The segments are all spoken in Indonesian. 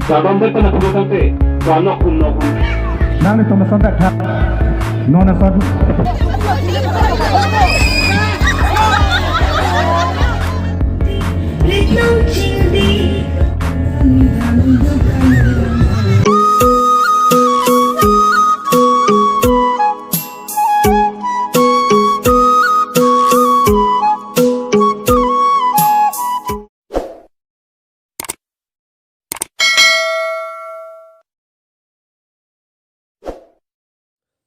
Sabang betul nak bukan te, kanok pun nak pun. Nang itu mason tak tak, nona son.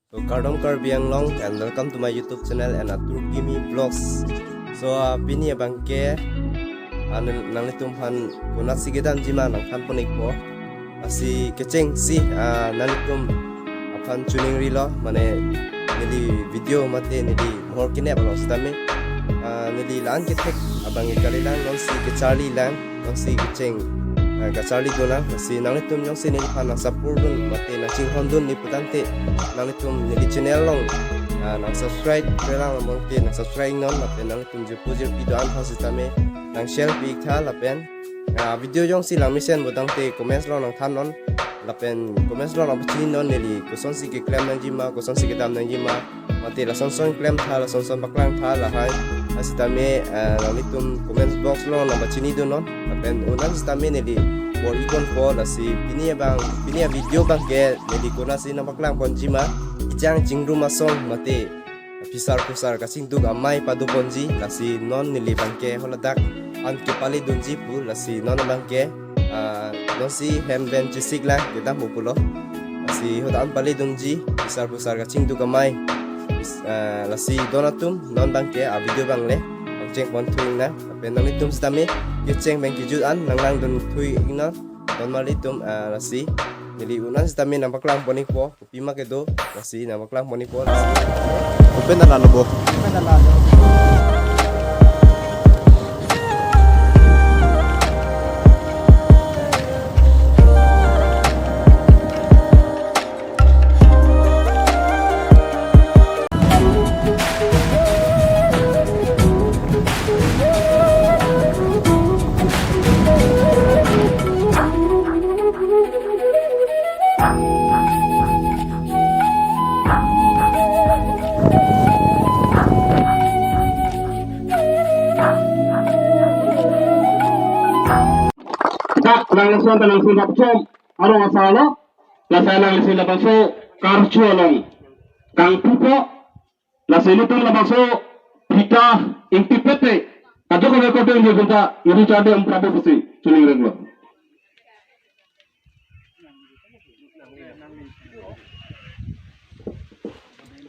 So Kardom Karbianglong and welcome to my YouTube channel and Turkimi Vlogs. So pini bangke nang litumhan kunat sigidan jima nang kan ponik po asi keceng si nang litum apan tuning rilo mane nili video mate nili mohor kine abang stame nili lan ketek abang ikalilan non si kecali lan non si keceng Gacali dona si nang litum yung sinil pa nang sapurun mati na chinghon dun ni putante nang litum nili channel long nang subscribe kailang among tin nang subscribe non mati nang litum jupujir video an pasitame nang share big tha lapen video yung silang misen budang te comments long nang than non lapen comments long nang pachin non nili kuson si ke claim nang jima kuson si ke dam nang jima mati la son claim tha la son baklang tha la hai asitame nang litum comments box long nang pachini dun non lapen unan sitame nili bol ikon po la si pinia video bang ke nili kuna si nang baklang pon jima ijang jingru masong mati pisar kasing dug amai padu ponji la si non nili bangke holadak an ke pali dunji pu la si non bangke non si hemben chisik la kita mupulo la si hodan pali dunji pisar kasing dug amai la si donatum non bangke a video bang le ceng pon tuing na apen nang litum stame ceng bang kijut an nang don tui ina don malitum la si nili unan stame nang baklang ponik po pima kedo la si nang baklang ponik po open na lalo Nang langsung bakso arong asalo lasa nang langsung bakso karchu along kang pupo lasa lutong bakso pita intipete kado ko ko teng junta ini cade prabu pusi cuning reglo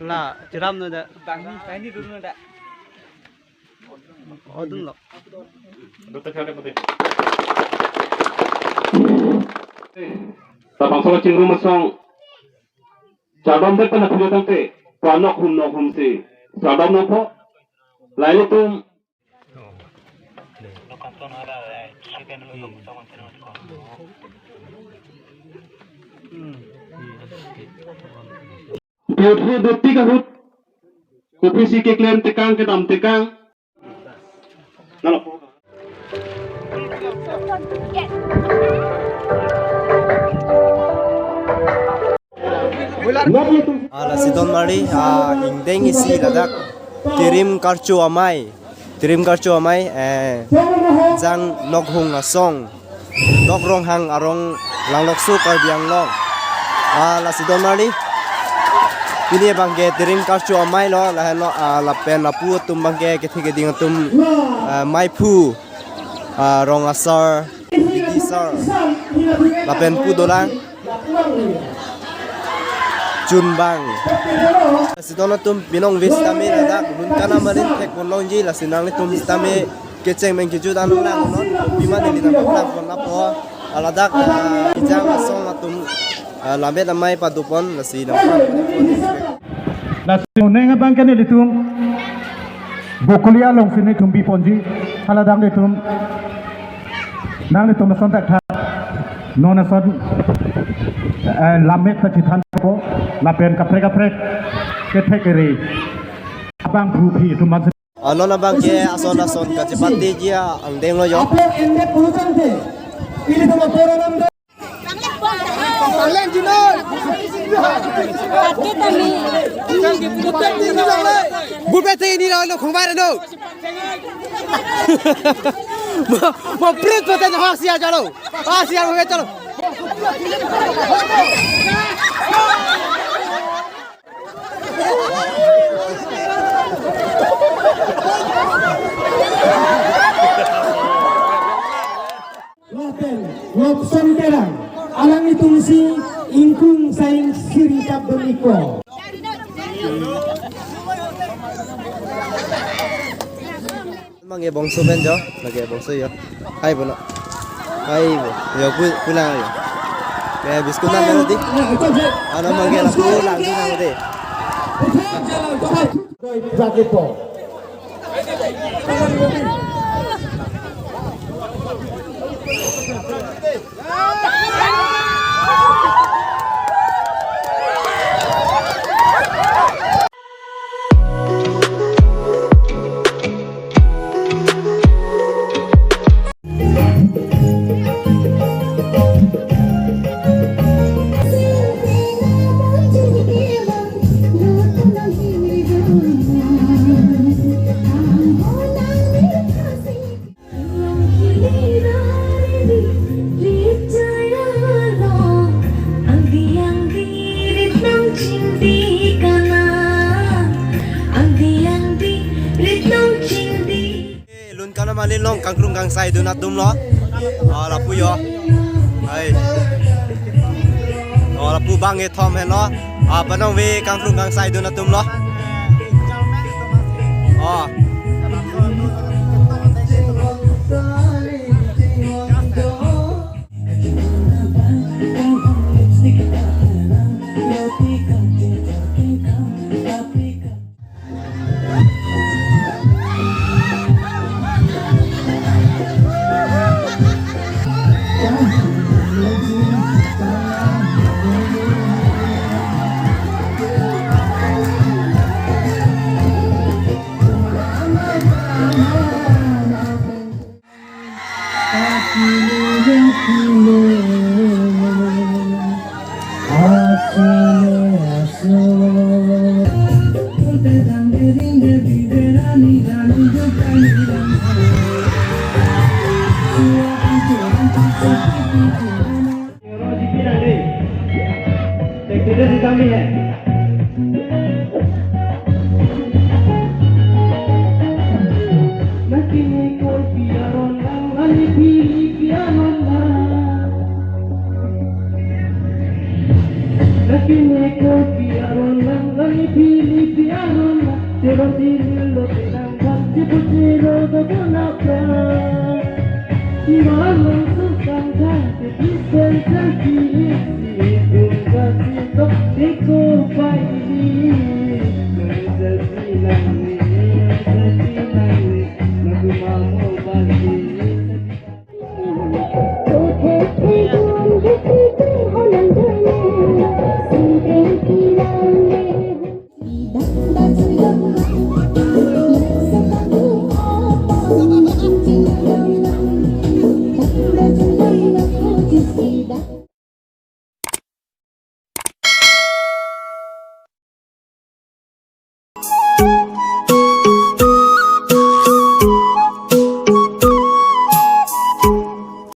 là chiram nữa đã cái đi đúng rồi đã đúng rồi Tabang cingru masong cadom dek na kulitan te kanok hum si cadom no po lain tum Piuthu detti kahut kopi si ke klaim tekang ke dam tekang nalo la si don mari ingdeng isi ladak tirim karchu amai jang nok hung asong nok rong hang arong langlok su karbiang long la si don mari ini bangke tirim karchu amai lo la no la pen la pu tum bangke ke thike ding tum mai pu rong asar sar la pen pu dolang Junbang si dono tum binong vistame ada buntana marin tek bolonji la sinang tum vistame keceng meng kijut anu lang non bima ni na baklang pon lapo aladak ijang asong atum lambe namai padupon la si na La neng bang kan litum bokulia long sini tumbi ponji haladang litum nang litum mason tak tak nona son lamet pacitan ko lapen kaprek ketekeri abang bupi itu mas ano na bang ke ason kacipati jia ang deng lo yo bút bê tê đi đâu nó không phải đâu một print vào tên hoa xia cho đâu hoa xia vào cho đâu Lop Sonterang, alangi tungsi ingkung saing sirikap beniko. mang cái bóng số bên đó là cái bóng số gì hay bộ nó hay bộ giờ cú nào vậy cái biscuit nào nữa đi nó mang cái là cú làm thế nào đi Jakepo. Karena malin long kangkrung kang sai do natum lo la pu yo ai la pu bang e thom he lo panong we kangkrung kang sai do natum lo Bye.